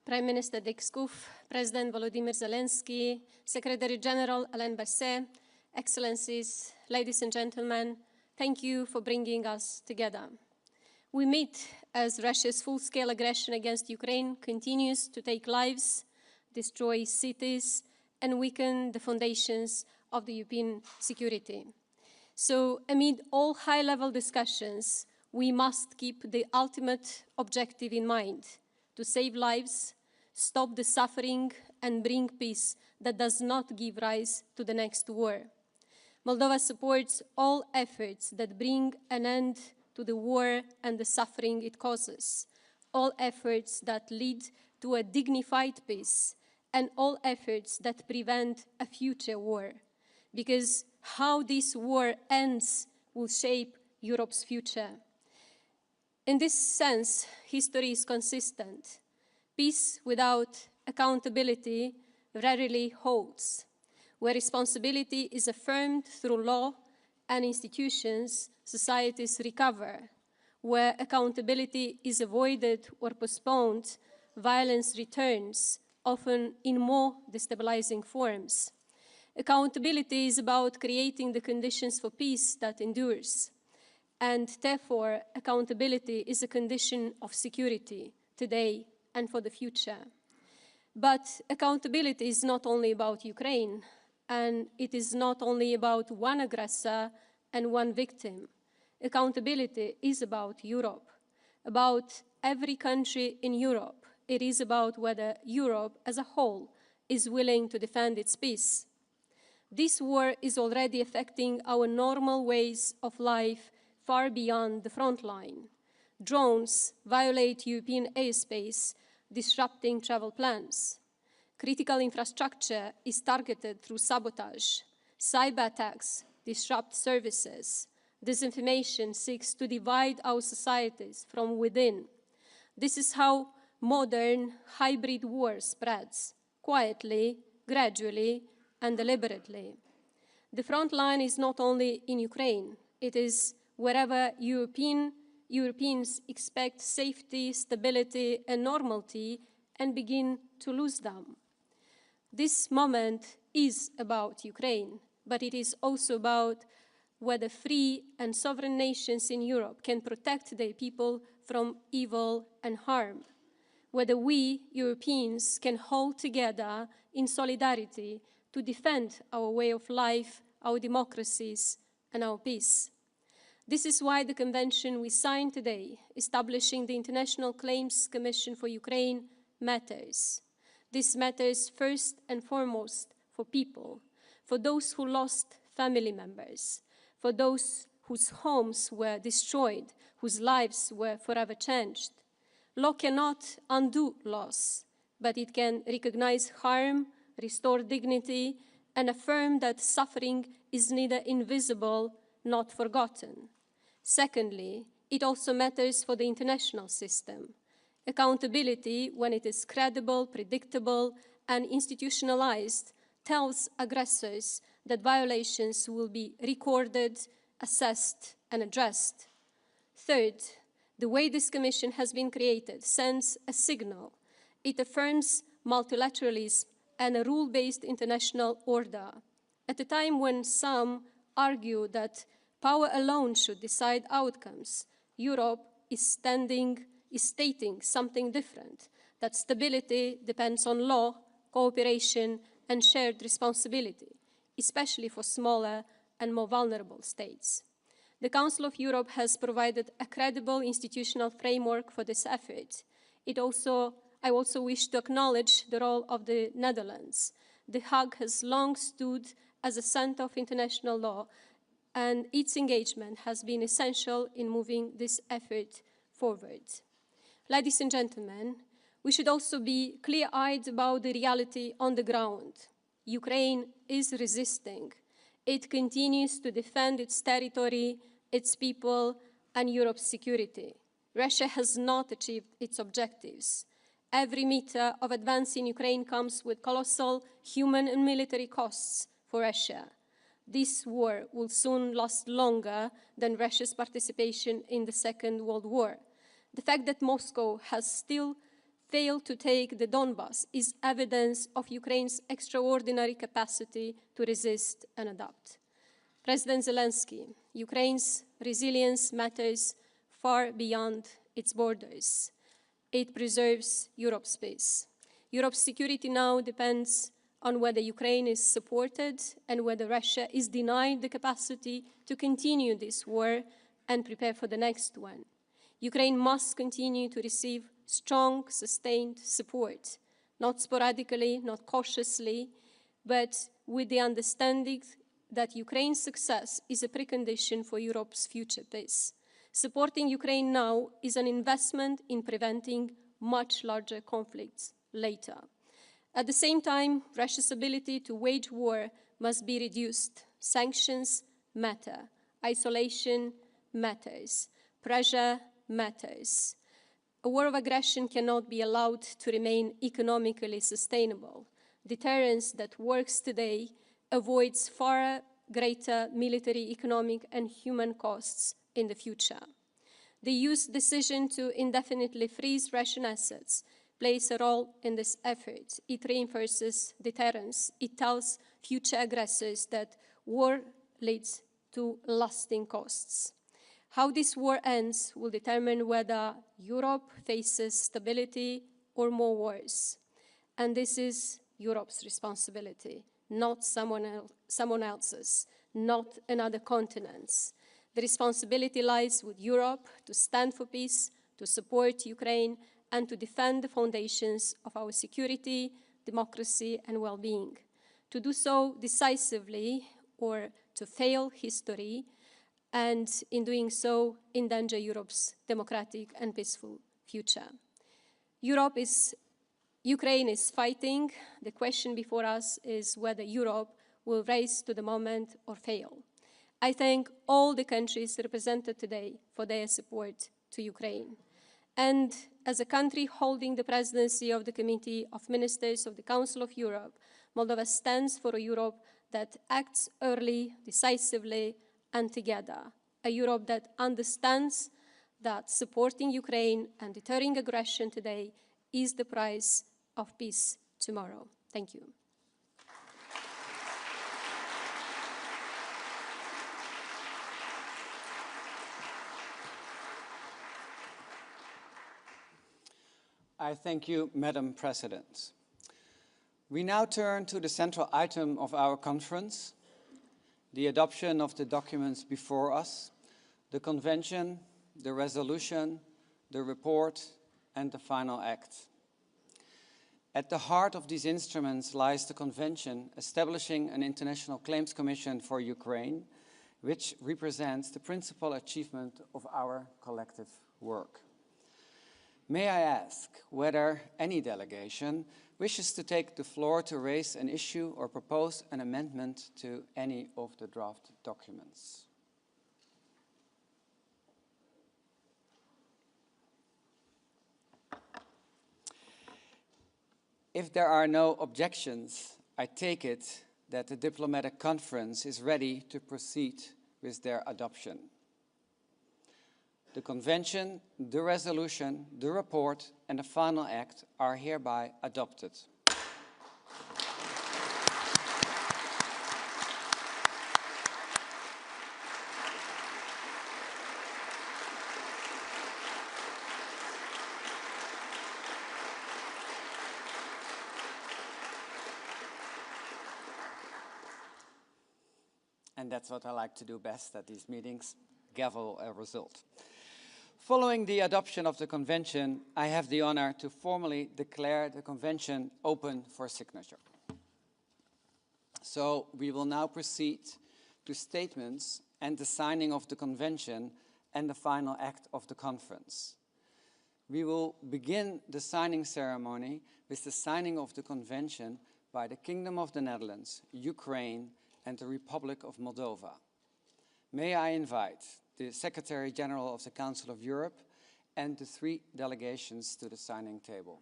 Prime Minister Dick Schoof, President Volodymyr Zelensky, Secretary General Alain Berset, Excellencies, ladies and gentlemen, thank you for bringing us together. We meet as Russia's full-scale aggression against Ukraine continues to take lives, destroy cities, and weaken the foundations of the European security. So, amid all high-level discussions, we must keep the ultimate objective in mind: to save lives, stop the suffering, and bring peace that does not give rise to the next war. Moldova supports all efforts that bring an end to the war and the suffering it causes, all efforts that lead to a dignified peace, and all efforts that prevent a future war, because how this war ends will shape Europe's future. In this sense, history is consistent. Peace without accountability rarely holds. Where responsibility is affirmed through law and institutions, societies recover. Where accountability is avoided or postponed, violence returns, often in more destabilizing forms. Accountability is about creating the conditions for peace that endures. And therefore, accountability is a condition of security today and for the future. But accountability is not only about Ukraine, and it is not only about one aggressor and one victim. Accountability is about Europe, about every country in Europe. It is about whether Europe as a whole is willing to defend its peace. This war is already affecting our normal ways of life far beyond the front line. Drones violate European airspace, disrupting travel plans. Critical infrastructure is targeted through sabotage. Cyber attacks disrupt services. Disinformation seeks to divide our societies from within. This is how modern hybrid war spreads, quietly, gradually, and deliberately. The front line is not only in Ukraine, it is wherever Europeans expect safety, stability, and normality and begin to lose them. This moment is about Ukraine, but it is also about whether free and sovereign nations in Europe can protect their people from evil and harm, whether we, Europeans, can hold together in solidarity to defend our way of life, our democracies, and our peace. This is why the convention we signed today, establishing the International Claims Commission for Ukraine, matters. This matters first and foremost for people, for those who lost family members, for those whose homes were destroyed, whose lives were forever changed. Law cannot undo loss, but it can recognize harm, restore dignity, and affirm that suffering is neither invisible nor forgotten. Secondly, it also matters for the international system. Accountability, when it is credible, predictable, and institutionalized, tells aggressors that violations will be recorded, assessed, and addressed. Third, the way this commission has been created sends a signal. It affirms multilateralism and a rule-based international order. At a time when some argue that power alone should decide outcomes, Europe is stating something different, that stability depends on law, cooperation, and shared responsibility, especially for smaller and more vulnerable states. The Council of Europe has provided a credible institutional framework for this effort. I also wish to acknowledge the role of the Netherlands. The Hague has long stood as a center of international law, and its engagement has been essential in moving this effort forward. Ladies and gentlemen, we should also be clear-eyed about the reality on the ground. Ukraine is resisting. It continues to defend its territory, its people, and Europe's security. Russia has not achieved its objectives. Every meter of advance in Ukraine comes with colossal human and military costs for Russia. This war will soon last longer than Russia's participation in the Second World War. The fact that Moscow has still fail to take the Donbas is evidence of Ukraine's extraordinary capacity to resist and adapt. President Zelensky, Ukraine's resilience matters far beyond its borders. It preserves Europe's space. Europe's security now depends on whether Ukraine is supported and whether Russia is denied the capacity to continue this war and prepare for the next one. Ukraine must continue to receive strong, sustained support, not sporadically, not cautiously, but with the understanding that Ukraine's success is a precondition for Europe's future peace. Supporting Ukraine now is an investment in preventing much larger conflicts later. At the same time, Russia's ability to wage war must be reduced. Sanctions matter. Isolation matters. Pressure matters. A war of aggression cannot be allowed to remain economically sustainable. Deterrence that works today avoids far greater military, economic, and human costs in the future. The EU's decision to indefinitely freeze Russian assets plays a role in this effort. It reinforces deterrence. It tells future aggressors that war leads to lasting costs. How this war ends will determine whether Europe faces stability or more wars. And this is Europe's responsibility, not someone else's, not another continent's. The responsibility lies with Europe to stand for peace, to support Ukraine, and to defend the foundations of our security, democracy, and well-being. To do so decisively or to fail history, and in doing so, endanger Europe's democratic and peaceful future. Ukraine is fighting. The question before us is whether Europe will rise to the moment or fail. I thank all the countries represented today for their support to Ukraine. And as a country holding the presidency of the Committee of Ministers of the Council of Europe, Moldova stands for a Europe that acts early, decisively, and together. A Europe that understands that supporting Ukraine and deterring aggression today is the price of peace tomorrow. Thank you. I thank you, Madam President. We now turn to the central item of our conference, the adoption of the documents before us, the convention, the resolution, the report, and the final act. At the heart of these instruments lies the convention establishing an International Claims Commission for Ukraine, which represents the principal achievement of our collective work. May I ask whether any delegation wishes to take the floor to raise an issue or propose an amendment to any of the draft documents? If there are no objections, I take it that the diplomatic conference is ready to proceed with their adoption. The convention, the resolution, the report, and the final act are hereby adopted. And that's what I like to do best at these meetings, gavel a result. Following the adoption of the convention, I have the honor to formally declare the convention open for signature. So we will now proceed to statements and the signing of the convention and the final act of the conference. We will begin the signing ceremony with the signing of the convention by the Kingdom of the Netherlands, Ukraine, and the Republic of Moldova. May I invite the Secretary General of the Council of Europe and the 3 delegations to the signing table.